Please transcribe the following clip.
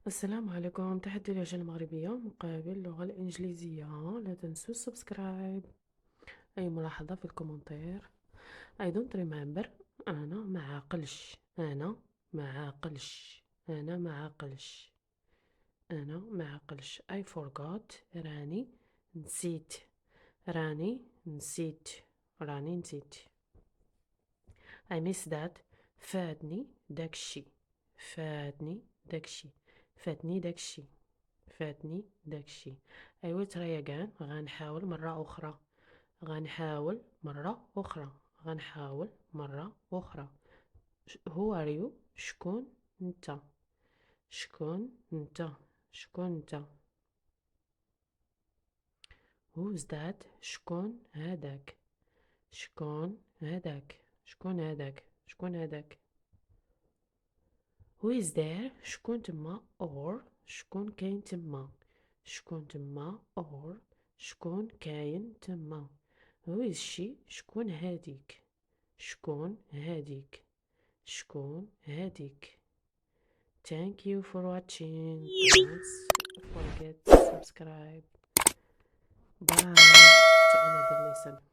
السلام عليكم. تحدي اللهجة المغربية مقابل اللغة الإنجليزية. لا تنسوا السبسكرايب. أي ملاحظة في الكومنتير. I don't remember. أنا ما عاقلش. أنا ما عاقلش. أنا ما عاقلش. أنا ما عاقلش. I forgot. راني نسيت. راني نسيت. راني نسيت. I miss that. فاتني داكشي. فاتني داكشي. فاتني داكشي. فاتني داكشي. I will try again. غنحاول مرة أخرى. غنحاول مرة أخرى. غنحاول مرة أخرى. Who are you? شكون انت؟ شكون انت؟ شكون انت؟ Who's that? شكون هذاك؟ شكون هذاك؟ شكون هذاك؟ شكون هذاك؟ Who is there? شكون تما or شكون كاين تما؟ شكون تما or شكون كاين تما؟ Who is she? شكون هاديك؟ شكون هاديك؟ شكون هاديك؟ Thank you for watching. Don't forget to subscribe. Bye to another lesson.